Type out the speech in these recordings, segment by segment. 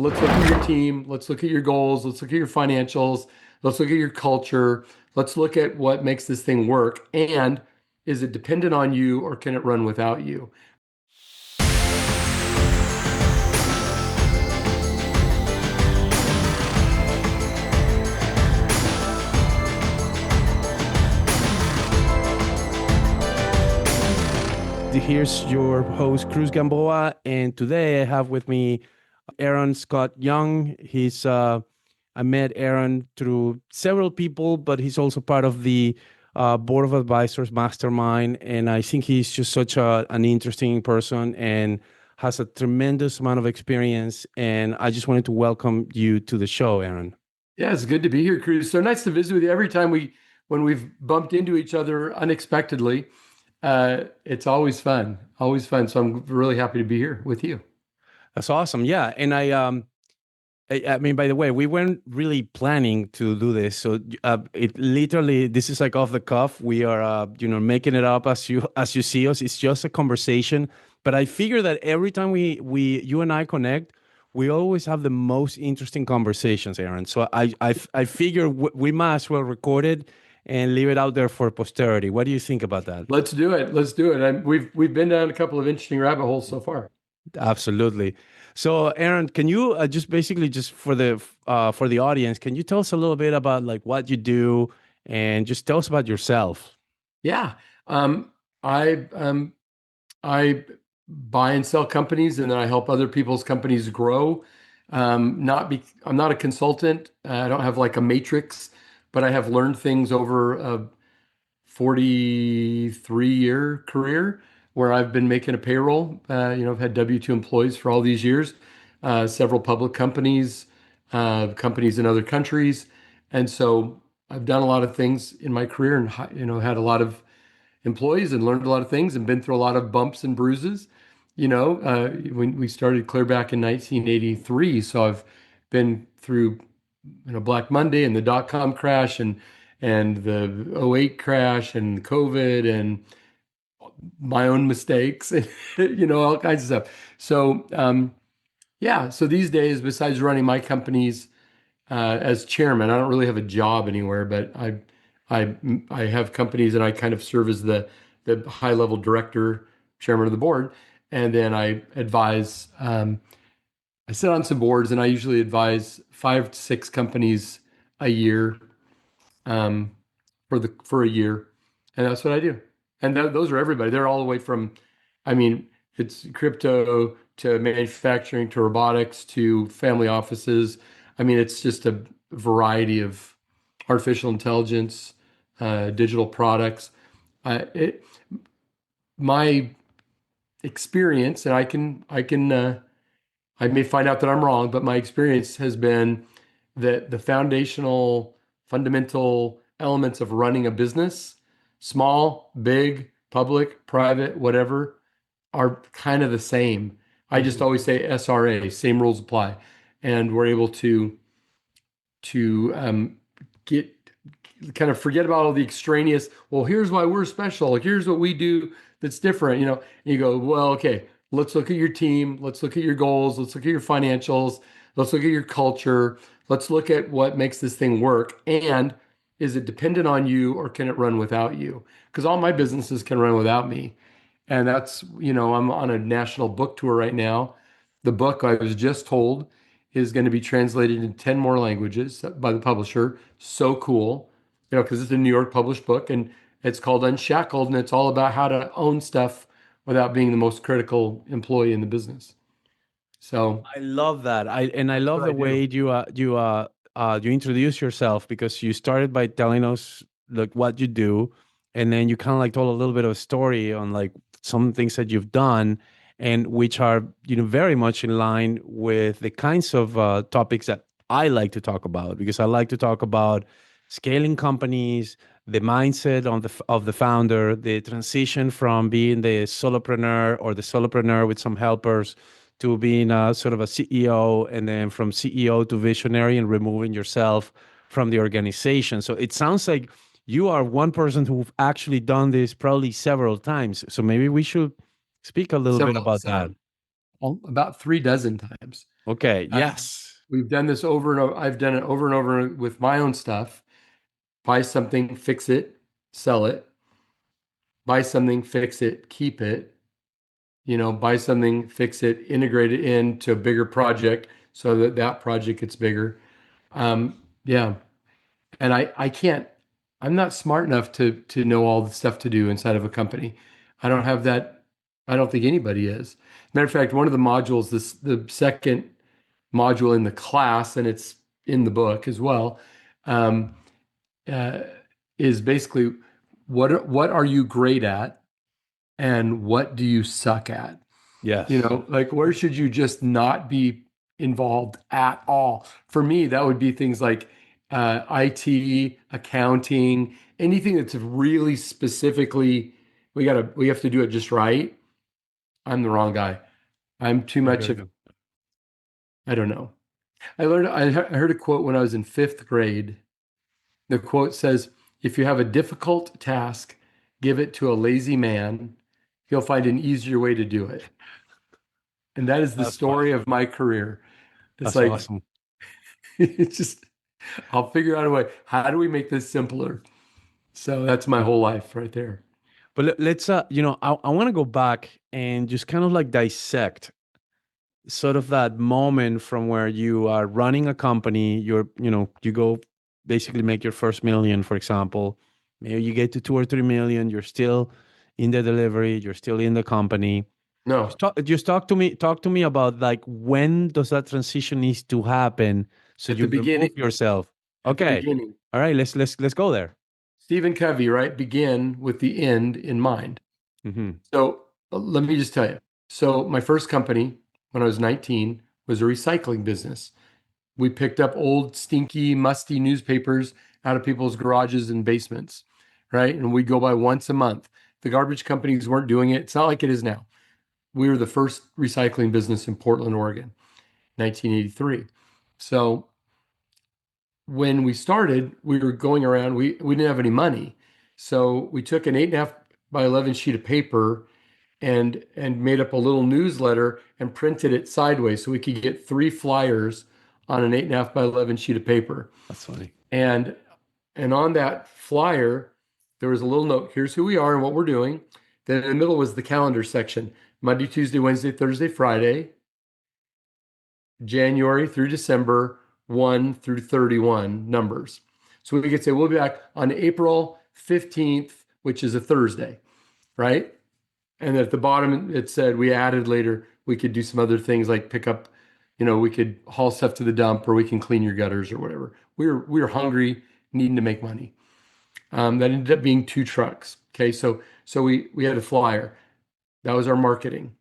let's look at your team, let's look at your goals, let's look at your financials, let's look at your culture, let's look at what makes this thing work. And is it dependent on you or can it run without you? Here's your host, Cruz Gamboa, and today I have with me Aaron Scott Young. I met Aaron through several people, but he's also part of the Board of Advisors Mastermind, and I think he's just such an interesting person and has a tremendous amount of experience, and I just wanted to welcome you to the show, Aaron. Yeah, it's good to be here, Cruz. So nice to visit with you. Every time when we've bumped into each other unexpectedly, it's always fun, always fun. So I'm really happy to be here with you. That's awesome. Yeah. And I mean, by the way, we weren't really planning to do this. So it literally, this is like off the cuff. We are, making it up as you see us. It's just a conversation. But I figure that every time you and I connect, we always have the most interesting conversations, Aaron. So I figure we might as well record it and leave it out there for posterity. What do you think about that? Let's do it. Let's do it. And we've been down a couple of interesting rabbit holes so far. Absolutely. So, Aaron, can you just basically just for the audience, can you tell us a little bit about like what you do and just tell us about yourself? Yeah. I buy and sell companies, and then I help other people's companies grow. I'm not a consultant. I don't have like a matrix, but I have learned things over a 43-year career where I've been making a payroll. I've had W-2 employees for all these years, several public companies, companies in other countries. And so I've done a lot of things in my career and, had a lot of employees and learned a lot of things and been through a lot of bumps and bruises. When we started clear back in 1983. So I've been through, Black Monday and the dot-com crash and the '08 crash and COVID and my own mistakes, all kinds of stuff. So, so these days, besides running my companies as chairman, I don't really have a job anywhere, but I have companies and I kind of serve as the high level director, chairman of the board, and then I advise. I sit on some boards, and I usually advise 5 to 6 companies a year for a year, and that's what I do. And those are everybody. They're all the way from, it's crypto to manufacturing to robotics to family offices. It's just a variety of artificial intelligence, digital products. My experience, and I may find out that I'm wrong, but my experience has been that the fundamental elements of running a business, small, big, public, private, whatever, are kind of the same. I just always say SRA, same rules apply. And we're able to get kind of forget about all the extraneous, well, here's why we're special. Here's what we do that's different, and you go, well, okay, let's look at your team. Let's look at your goals. Let's look at your financials. Let's look at your culture. Let's look at what makes this thing work. And is it dependent on you or can it run without you? Because all my businesses can run without me. And that's, I'm on a national book tour right now. The book, I was just told, is going to be translated in 10 more languages by the publisher. So cool, because it's a New York published book, and it's called Unshackled, and it's all about how to own stuff without being the most critical employee in the business. So I love that. I love the way you introduce yourself, because you started by telling us like what you do, and then you kind of like told a little bit of a story on like some things that you've done, and which are very much in line with the kinds of topics that I like to talk about, because I like to talk about scaling companies, the mindset of the founder, the transition from being the solopreneur or the solopreneur with some helpers to being a sort of a CEO, and then from CEO to visionary and removing yourself from the organization. So it sounds like you are one person who've actually done this probably several times. So maybe we should speak a little bit about that. about 3 dozen times. Okay. Uh, Yes. we've done this over and over. I've done it over and over with my own stuff. Buy something, fix it, sell it. Buy something, fix it, keep it. Buy something, fix it, integrate it into a bigger project so that that project gets bigger. Yeah. And I can't, I'm not smart enough to know all the stuff to do inside of a company. I don't have that. I don't think anybody is. Matter of fact, one of the modules, the second module in the class, and it's in the book as well, um, uh, is basically what are you great at and what do you suck at? Yes. Like where should you just not be involved at all? For me, that would be things like IT, accounting, anything that's really specifically we have to do it just right. I'm the wrong guy. I'm too I much gotta of go. I don't know. I heard a quote when I was in fifth grade. The quote says, "If you have a difficult task, give it to a lazy man. He'll find an easier way to do it." And that is the That's funny. story of my career. It's That's like, awesome. it's just, I'll figure out a way. How do we make this simpler? So that's my whole life right there. But let's I want to go back and just kind of like dissect sort of that moment from where you are running a company, you go basically make your first million, for example. Maybe you get to 2 or 3 million, you're still in the delivery, you're still in the company. No, Just talk to me about like when does that transition needs to happen so at the you remove beginning, yourself. at the Okay. beginning, All right, let's go there. Stephen Covey, right? Begin with the end in mind. Hmm. So let me just tell you. So my first company when I was 19 was a recycling business. We picked up old, stinky, musty newspapers out of people's garages and basements, right? And we'd go by once a month. The garbage companies weren't doing it. It's not like it is now. We were the first recycling business in Portland, Oregon, 1983. So when we started, we were going around, we didn't have any money. So we took an 8.5 by 11 sheet of paper and made up a little newsletter and printed it sideways so we could get 3 flyers on an 8.5 by 11 sheet of paper. That's funny. And and on that flyer, there was a little note, here's who we are and what we're doing. Then in the middle was the calendar section. Monday, Tuesday, Wednesday, Thursday, Friday, January through December, 1 through 31 numbers. So we could say we'll be back on April 15th, which is a Thursday, right? And at the bottom, it said we added later, we could do some other things like pick up, we could haul stuff to the dump or we can clean your gutters or whatever. We were hungry, needing to make money. That ended up being 2 trucks. Okay, so we had a flyer. That was our marketing.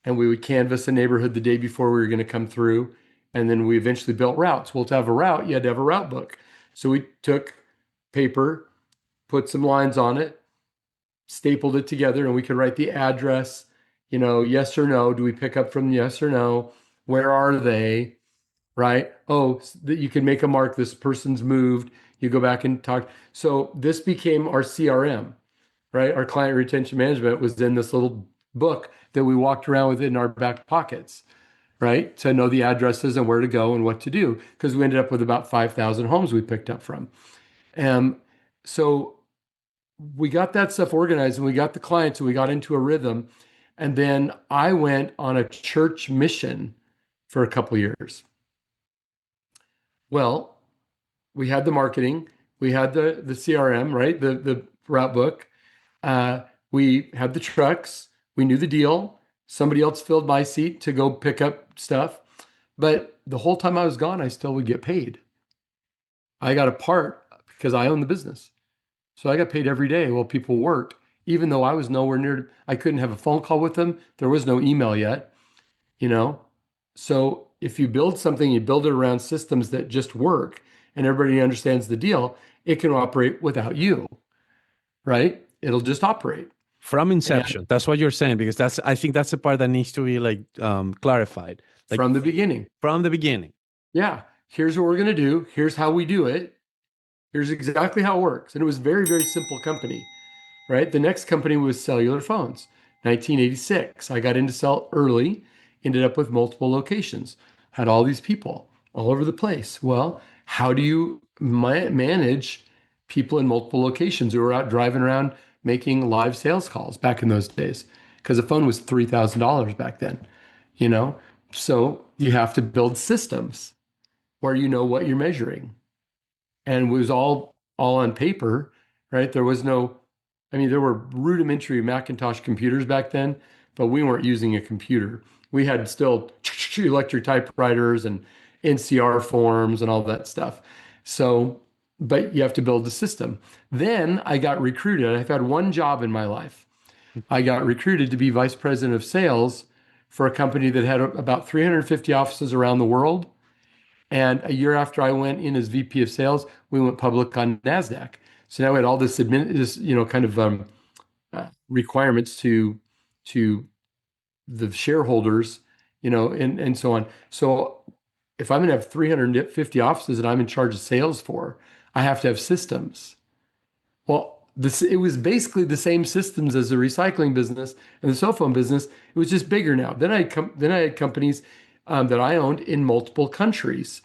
And we would canvass the neighborhood the day before we were going to come through. And then we eventually built routes. Well, to have a route, you had to have a route book. So we took paper, put some lines on it, stapled it together, and we could write the address, yes or no. Do we pick up from yes or no? Where are they? Right? Oh, that you can make a mark. This person's moved. You go back and talk. So this became our CRM, right? Our client retention management was in this little book that we walked around with in our back pockets, right? To know the addresses and where to go and what to do. Because we ended up with about 5,000 homes we picked up from. And so we got that stuff organized and we got the clients and we got into a rhythm. And then I went on a church mission for a couple years. Well, we had the marketing, we had the CRM, right? The route book. Uh, we had the trucks. We knew the deal. Somebody else filled my seat to go pick up stuff. But the whole time I was gone, I still would get paid. I got a part because I own the business. So I got paid every day while people worked, even though I was nowhere near, I couldn't have a phone call with them. There was no email yet, you know? So if you build something, you build it around systems that just work and everybody understands the deal, it can operate without you, right? It'll just operate. From And inception. That's what you're saying, because I think that's the part that needs to be like clarified. Like from the beginning, from the beginning. yeah, here's what we're going to do. Here's how we do it. Here's exactly how it works. And it was very, very simple company, right? The next company was cellular phones. 1986. I got into cell early ended up with multiple locations, had all these people all over the place. Well, how do you manage people in multiple locations who are out driving around making live sales calls back in those days? Because a phone was $3,000 back then, you know? So you have to build systems where you know what you're measuring. And it was all on paper, right? There was no, I mean, there were rudimentary Macintosh computers back then, but we weren't using a computer. We had still electric typewriters and NCR forms and all that stuff. So, but you have to build the system. Then I got recruited. I've had one job in my life. I got recruited to be vice president of sales for a company that had about 350 offices around the world. And a year after I went in as VP of sales, we went public on NASDAQ. So now we had all this, kind of requirements to the shareholders, and so on. So if I'm going to have 350 offices that I'm in charge of sales for, I have to have systems. Well, it was basically the same systems as the recycling business and the cell phone business. It was just bigger now. Then I had companies that I owned in multiple countries.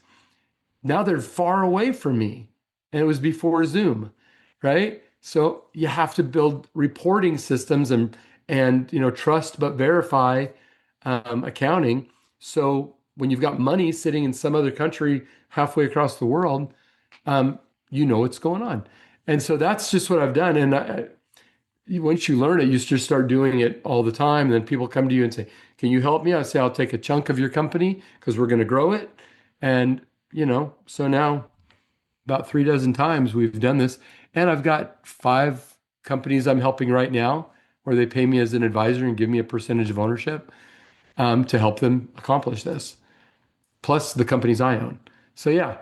Now they're far away from me, and it was before Zoom, right? So you have to build reporting systems and trust but verify accounting. So when you've got money sitting in some other country halfway across the world, you know what's going on. And so that's just what I've done. And once you learn it, you just start doing it all the time. And then people come to you and say, "Can you help me?" I say, "I'll take a chunk of your company because we're going to grow it." And so now about 3 dozen times we've done this. And I've got 5 companies I'm helping right now where they pay me as an advisor and give me a percentage of ownership to help them accomplish this, plus the companies I own. So yeah,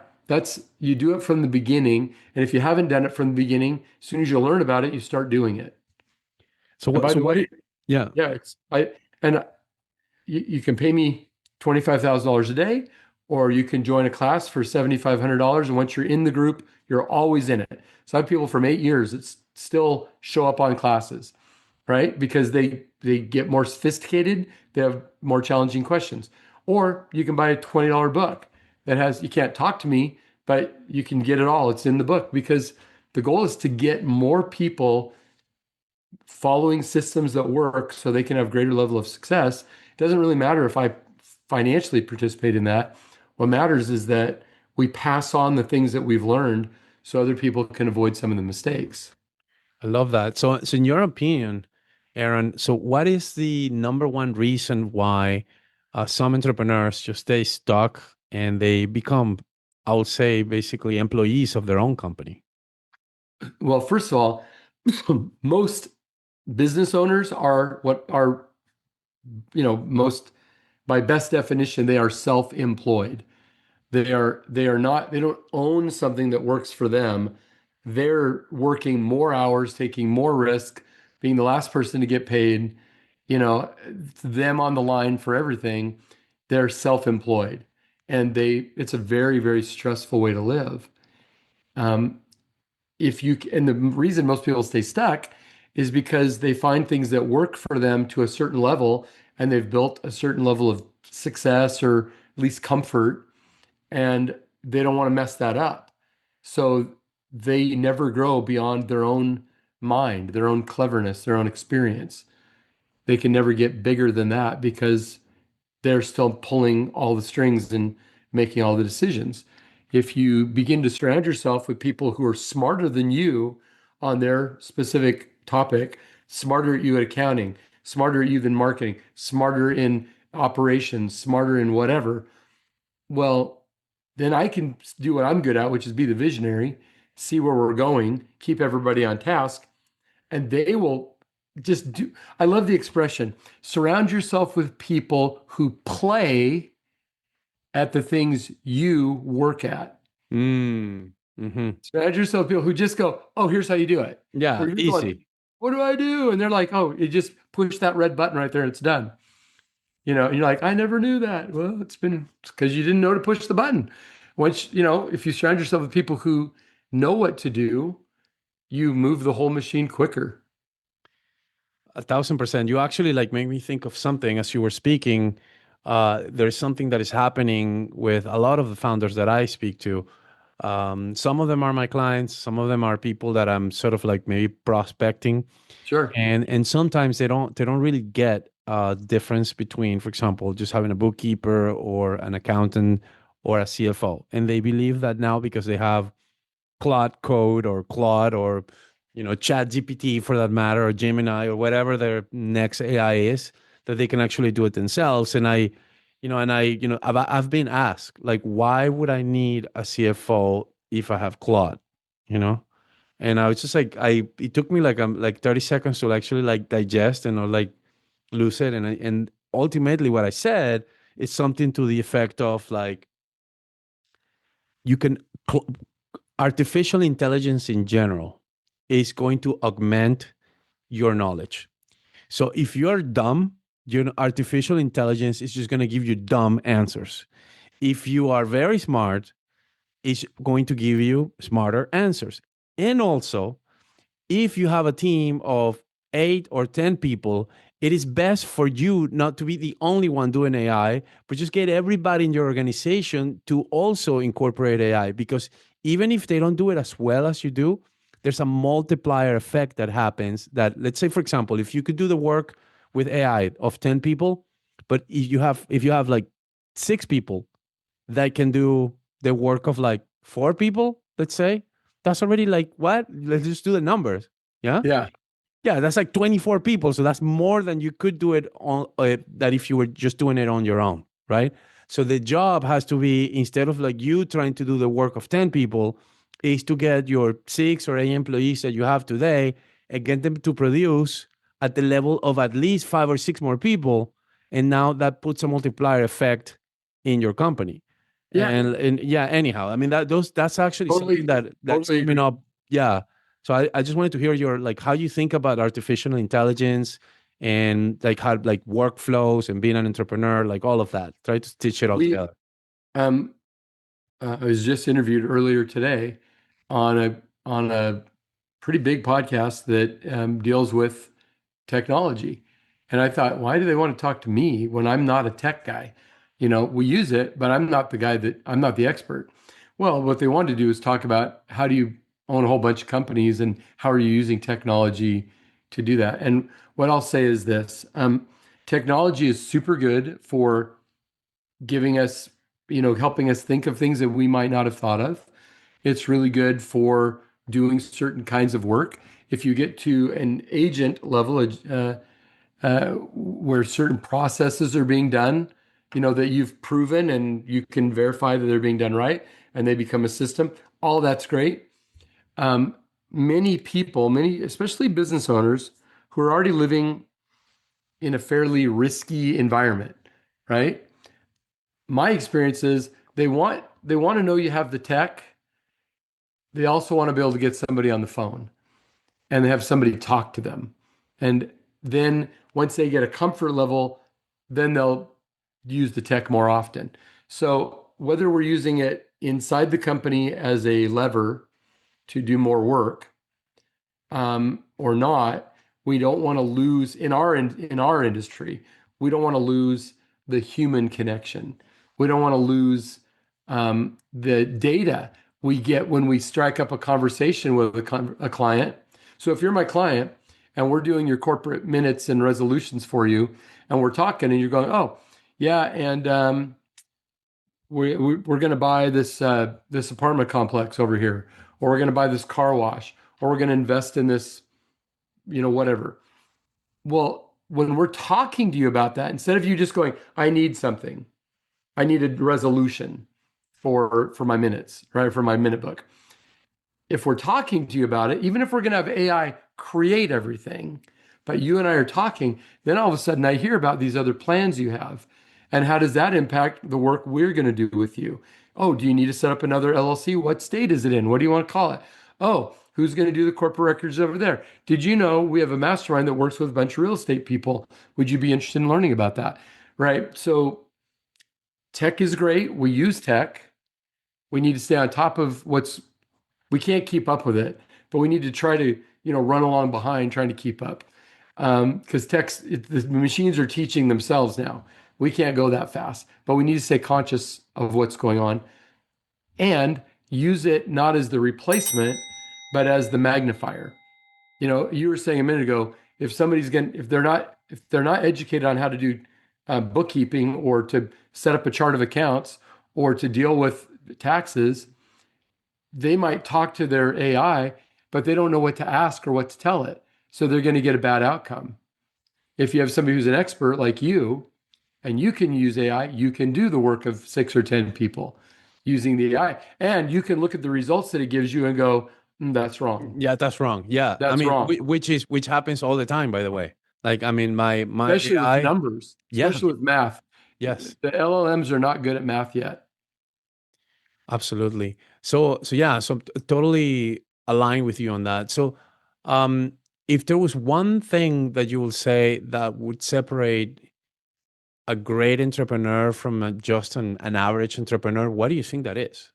you do it from the beginning. And if you haven't done it from the beginning, as soon as you learn about it, you start doing it. So And what? by So the what? way, Yeah. yeah, you can pay me $25,000 a day, or you can join a class for $7,500. And once you're in the group, you're always in it. So I have people from 8 years that still show up on classes, right? Because they get more sophisticated, they have more challenging questions. Or you can buy a $20 book you can't talk to me, but you can get it all. It's in the book, because the goal is to get more people following systems that work so they can have greater level of success. It doesn't really matter if I financially participate in that. What matters is that we pass on the things that we've learned so other people can avoid some of the mistakes. I love that. So in your opinion, Aaron, so what is the number one reason why some entrepreneurs just stay stuck and they become, I would say, basically employees of their own company? Well, first of all, most business owners are what are, most, by best definition, they are self-employed. They don't own something that works for them. They're working more hours, taking more risk, being the last person to get paid, them on the line for everything. They're self-employed, and it's a very, very stressful way to live. Um, and the reason most people stay stuck is because they find things that work for them to a certain level, and they've built a certain level of success or at least comfort, and they don't want to mess that up. So they never grow beyond their own mind, their own cleverness, their own experience. They can never get bigger than that because they're still pulling all the strings and making all the decisions. If you begin to surround yourself with people who are smarter than you on their specific topic, smarter at you at accounting, smarter at you than marketing, smarter in operations, smarter in whatever, well, then I can do what I'm good at, which is be the visionary, see where we're going, keep everybody on task, and they will just do. I love the expression, surround yourself with people who play at the things you work at. Mm, hmm. Surround yourself with people who just go, "Oh, here's how you do it." Yeah, Or you're going, easy. "What do I do?" And they're like, "Oh, you just push that red button right there and it's done." And you're like, "I never knew that." Well, it's because you didn't know to push the button. Once, if you surround yourself with people who know what to do, you move the whole machine quicker. 1,000%. You actually like make me think of something as you were speaking. there's something that is happening with a lot of the founders that I speak to. Some of them are my clients, some of them are people that I'm sort of like maybe prospecting, Sure. and sometimes they don't really get difference between, for example, just having a bookkeeper or an accountant or a CFO, and they believe that now because they have Claude Code or Claude or Chat GPT for that matter, or Gemini or whatever their next AI is, that they can actually do it themselves. And I've been asked, like, why would I need a CFO if I have Claude? You know? And I was just like, it took me like 30 seconds to actually like digest and or like lose it. And ultimately what I said is something to the effect of like, you can artificial intelligence in general is going to augment your knowledge. So if you're dumb, your artificial intelligence is just going to give you dumb answers. If you are very smart, it's going to give you smarter answers. And also, if you have a team of 8 or 10 people, it is best for you not to be the only one doing AI, but just get everybody in your organization to also incorporate AI. Because even if they don't do it as well as you do, there's a multiplier effect that happens. That, let's say, for example, if you could do the work with AI of 10 people, but if you have like 6 people that can do the work of like 4 people, let's say, that's already like what? Let's just do the numbers. Yeah. Yeah. Yeah, that's like 24 people. So that's more than you could do it on that if you were just doing it on your own, right? So the job has to be, instead of like you trying to do the work of 10 people, is to get your 6 or 8 employees that you have today and get them to produce at the level of at least 5 or 6 more people. And now that puts a multiplier effect in your company. Yeah. And yeah, anyhow, I mean that's actually something Totally. that's Totally coming agree. up. Yeah. So I just wanted to hear your like how you think about artificial intelligence and like how like workflows and being an entrepreneur, like all of that. Try to stitch it all We, together. um, I was just interviewed earlier today on a pretty big podcast that deals with technology. And I thought, why do they want to talk to me when I'm not a tech guy? We use it, but I'm not the expert. Well, what they wanted to do is talk about how do you own a whole bunch of companies and how are you using technology to do that? And what I'll say is this, technology is super good for giving us, helping us think of things that we might not have thought of. It's really good for doing certain kinds of work. If you get to an agent level, where certain processes are being done, that you've proven and you can verify that they're being done right, and they become a system, all that's great. Um, Many people, especially business owners who are already living in a fairly risky environment, right? My experience is they want to know you have the tech. They also want to be able to get somebody on the phone and they have somebody talk to them. And then once they get a comfort level, then they'll use the tech more often. So whether we're using it inside the company as a lever to do more work, or not, we don't want to lose in our industry. We don't want to lose the human connection. We don't want to lose the data we get when we strike up a conversation with a client. So if you're my client and we're doing your corporate minutes and resolutions for you, and we're talking, and you're going, oh, yeah, and we're going to buy this apartment complex over here, or we're going to buy this car wash, or we're going to invest in this, whatever. Well, when we're talking to you about that, instead of you just going, I need something, I need a resolution for my minutes, right? For my minute book. If we're talking to you about it, even if we're going to have AI create everything, but you and I are talking, then all of a sudden I hear about these other plans you have. And how does that impact the work we're going to do with you? Oh, do you need to set up another LLC? What state is it in? What do you want to call it? Oh, who's going to do the corporate records over there? Did you know we have a mastermind that works with a bunch of real estate people? Would you be interested in learning about that? Right. So tech is great. We use tech. We need to stay on top of we can't keep up with it, but we need to try to, run along behind trying to keep up. Because the machines are teaching themselves now. We can't go that fast, but we need to stay conscious of what's going on and use it not as the replacement, but as the magnifier. You were saying a minute ago, if they're not educated on how to do bookkeeping or to set up a chart of accounts or to deal with taxes, they might talk to their AI, but they don't know what to ask or what to tell it. So they're going to get a bad outcome. If you have somebody who's an expert like you, and you can use AI, you can do the work of 6 or 10 people using the AI, and you can look at the results that it gives you and go, that's wrong. Yeah, that's wrong. Yeah, I That's mean, wrong. which happens all the time, by the way. Like, I mean, my Especially with AI. numbers, Yeah, especially with math. yes, The LLMs are not good at math yet. absolutely. So yeah, so totally aligned with you on that. So, um, if there was one thing that you will say that would separate a great entrepreneur from just an average entrepreneur, what do you think that is?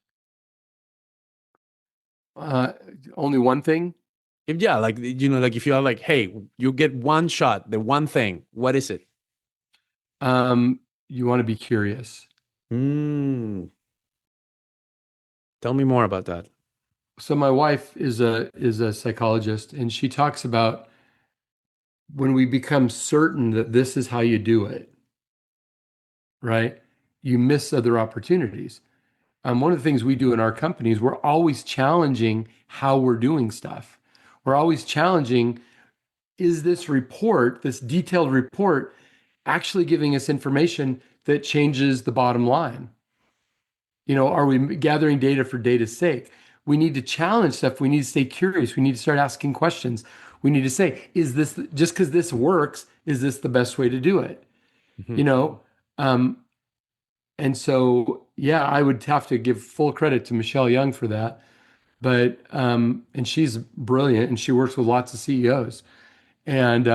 Uh, Only one thing. If yeah, like like if you're like, hey, you get one shot, the one thing, what is it? You want to be curious. Mm, tell me more about that. So my wife is a psychologist, and she talks about when we become certain that this is how you do it, right? You miss other opportunities. One of the things we do in our companies, we're always challenging how we're doing stuff. We're always challenging, is this report, this detailed report, actually giving us information that changes the bottom line? Are we gathering data for data's sake? We need to challenge stuff. We need to stay curious. We need to start asking questions. We need to say, is this just because this works, is this the best way to do it? Mhm. You know, um, and so yeah, I would have to give full credit to Michelle Young for that. But and she's brilliant and she works with lots of CEOs. And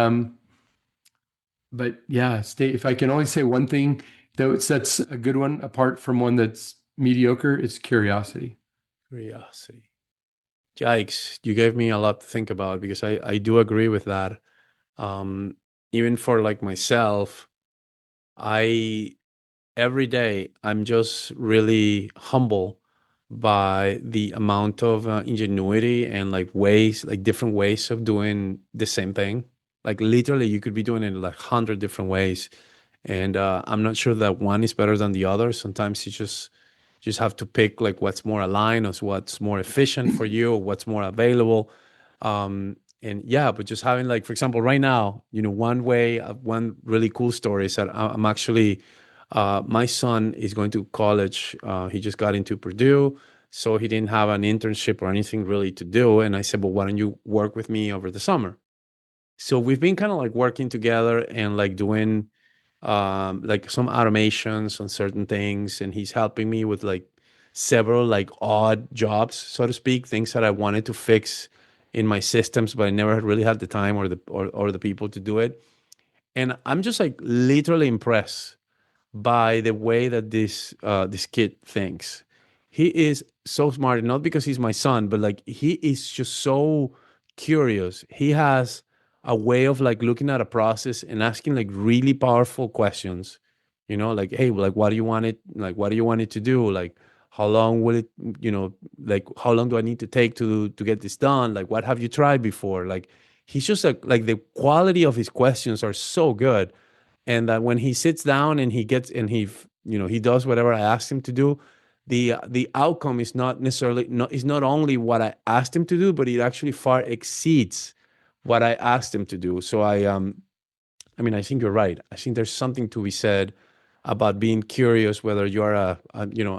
but yeah, stay if I can only say one thing that sets a good one apart from one that's mediocre, it's curiosity. Curiosity. Yikes, you gave me a lot to think about because I do agree with that. Um, even for like myself, I every day I'm just really humble by the amount of ingenuity and like ways, like different ways of doing the same thing. Like literally, you could be doing it in like 100 different ways, and I'm not sure that one is better than the other. Sometimes you just have to pick like what's more aligned or what's more efficient for you or what's more available. And yeah, but just having like, for example, right now, one really cool story is that I'm actually my son is going to college. He just got into Purdue, so he didn't have an internship or anything really to do. And I said, well, why don't you work with me over the summer? So we've been kind of like working together and like doing like some automations on certain things, and he's helping me with like several like odd jobs, so to speak, things that I wanted to fix in my systems, but I never really had the time or the people to do it. And I'm just like literally impressed by the way that this kid thinks. He is so smart, not because he's my son, but like he is just so curious. He has a way of like looking at a process and asking like really powerful questions. Like, hey, like what do you want it like what do you want it to do? Like how long will it, like how long do I need to take to get this done? Like what have you tried before? Like he's just like the quality of his questions are so good, and that when he sits down and he gets and he does whatever I asked him to do, the outcome is not necessarily not is not only what I asked him to do, but it actually far exceeds what I asked him to do. So I mean, I think you're right. I think there's something to be said about being curious, whether you're a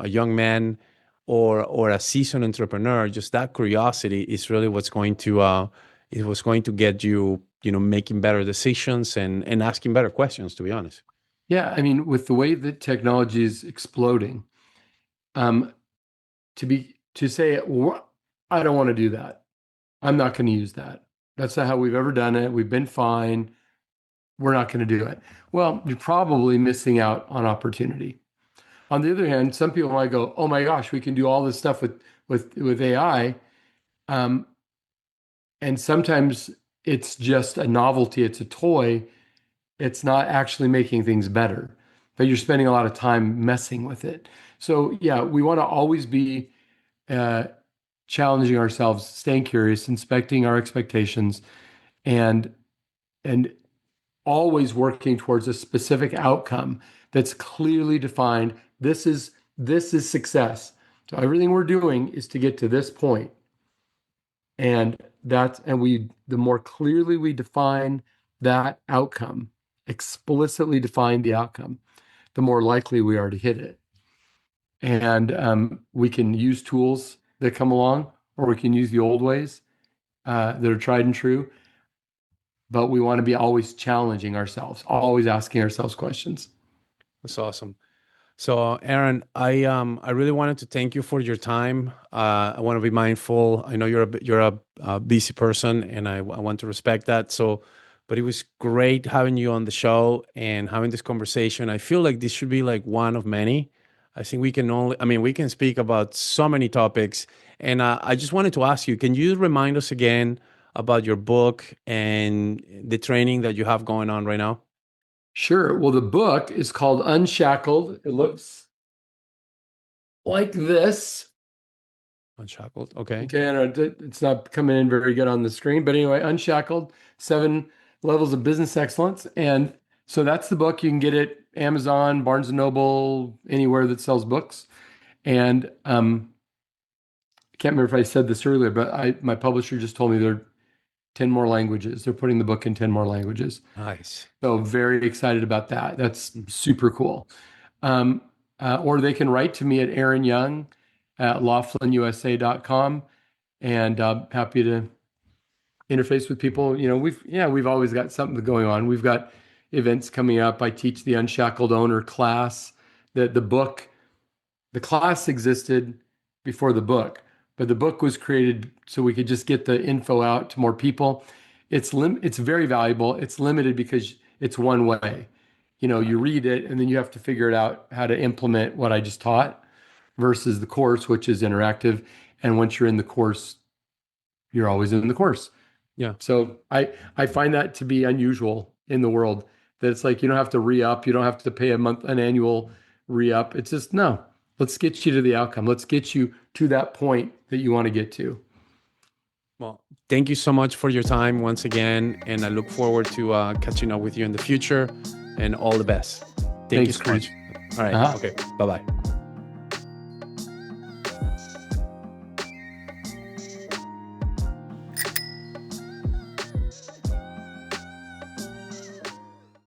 young man or a seasoned entrepreneur. Just that curiosity is really what's going to is what's going to get you, making better decisions and asking better questions, to be honest. Yeah, I mean, with the way that technology is exploding, um, to say, well, I don't want to do that. I'm not going to use that. That's not how we've ever done it. We've been fine. We're not going to do it. Well, you're probably missing out on opportunity. On the other hand, some people might go, "Oh my gosh, we can do all this stuff with AI," um, and sometimes it's just a novelty. It's a toy. It's not actually making things better. but you're spending a lot of time messing with it. So yeah, we want to always be uh, challenging ourselves, staying curious, inspecting our expectations, and and always working towards a specific outcome that's clearly defined. This is success. So everything we're doing is to get to this point. And the more clearly we define that outcome, explicitly define the outcome, the more likely we are to hit it. And we can use tools that come along, or we can use the old ways that are tried and true. But we want to be always challenging ourselves, always asking ourselves questions. That's awesome. So, Aaron, I really wanted to thank you for your time. I want to be mindful. I know you're a busy person, and I want to respect that. So, but it was great having you on the show and having this conversation. I feel like this should be like one of many. I think we can speak about so many topics. And I just wanted to ask you, can you remind us again about your book and the training that you have going on right now? Sure. Well, the book is called Unshackled. It looks like this. Unshackled. Okay. Okay, and it's not coming in very good on the screen, but anyway, Unshackled, 7 levels of business excellence. And so that's the book. You can get it Amazon, Barnes and Noble, anywhere that sells books. And I can't remember if I said this earlier, but my publisher just told me there are 10 more languages. They're putting the book in 10 more languages. Nice. So very excited about that. That's super cool. Or they can write to me at Aaron Young at laughlinusa.com, and happy to interface with people. We've always got something going on. We've got events coming up. I teach the Unshackled Owner class. The class existed before the book, but the book was created so we could just get the info out to more people. It's very valuable. It's limited because it's one way. You read it and then you have to figure it out how to implement what I just taught versus the course, which is interactive. And once you're in the course, you're always in the course. Yeah. So I find that to be unusual in the world, that it's like you don't have to re-up, you don't have to pay an annual re-up. It's just, no, let's get you to the outcome. Let's get you to that point that you want to get to. Well, thank you so much for your time once again, and I look forward to catching up with you in the future, and all the best. Thank you Thanks, so much. All right. Okay. Bye-bye.